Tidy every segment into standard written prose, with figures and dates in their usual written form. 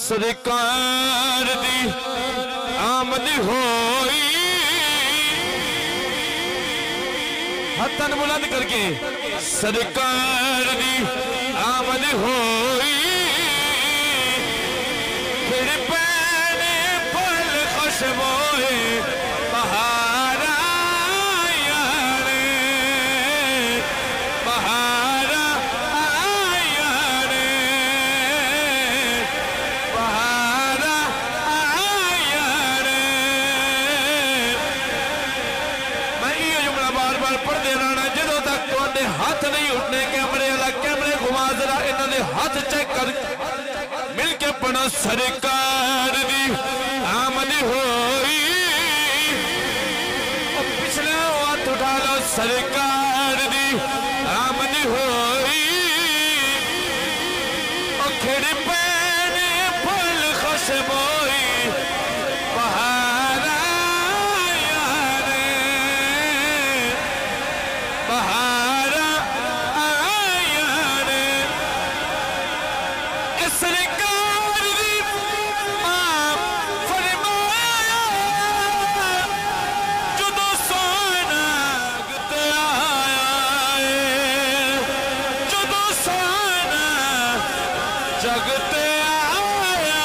सरकार दी आमद होई हथन बुलंद करके सरकार दी आमद होई फिर पैने फल खुशबोए बहारा यारे बहारा यारे बहारा यारे। मैं ये जुमला बार बार पढ़ते रहना जो तक तुहाडे हाथ नहीं उठने कैमरे वाला कैमरे घुमा जरा इन्हां दे हाथ चेक कर मिलके पढ़ो सरकार दी आमद होई पिछले हाथ उठा लो सरकार दी आमद होई खिड़ पैने फल खुशबोई बहारा यारे बहारा यारे। सरकार दी फरमाया जदों सोना गत आया जदों सोना जगत आया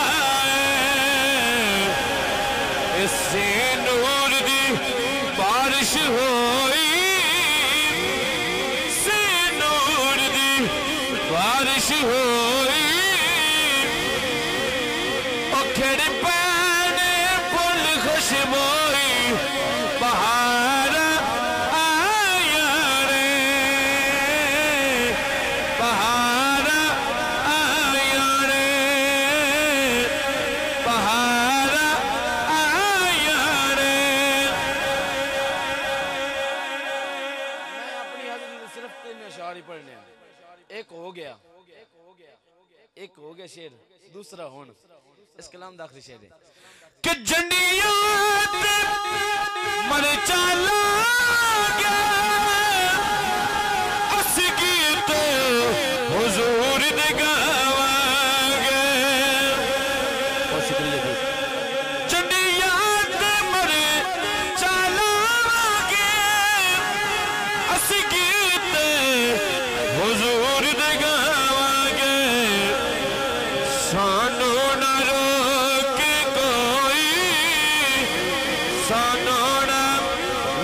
इसे नूर दी बारिश होई से नूर दी बारिश होई खिड़ पैने फुल खुशबोई बहारा यारे बहारा यारे बहारा यारे। मैं अपनी हाजिरी सिर्फ 3 अशार ही पढ़ने एक हो गया शेर दूसरा हुन इस कलाम दा आखिरी शेर है कि जंडियां मर चला गया अस गीत हुजूर दे गावांगे जंडियां मर चला गया अस गीत हुजूर दे गावांगे सानू ना रोके कोई सानू ना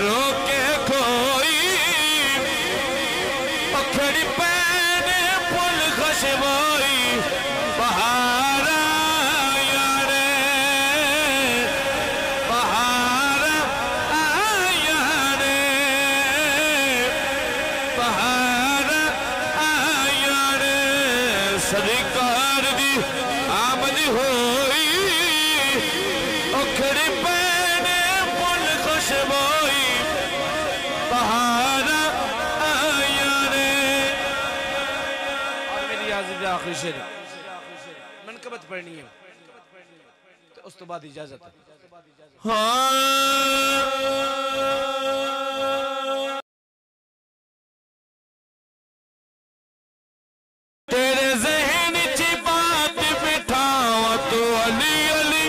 रोके कोई खिड़ पैने फुल खुशबोई बहारा यारे बहारा यारे बहारा यारे। सरकार दी आमद होई खिड़ पैने फुल खुशबोई बहारा यारे। और मेरी हाजिरी दा आखिरी शेर मनकबत पढ़नी है तो उस तो बाद इजाजत है। हाँ तेरे ज़हन च बात बिठावा तो अली अली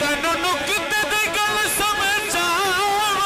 तेन नुकते दी गल समझावा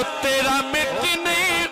तेरा मिट नहीं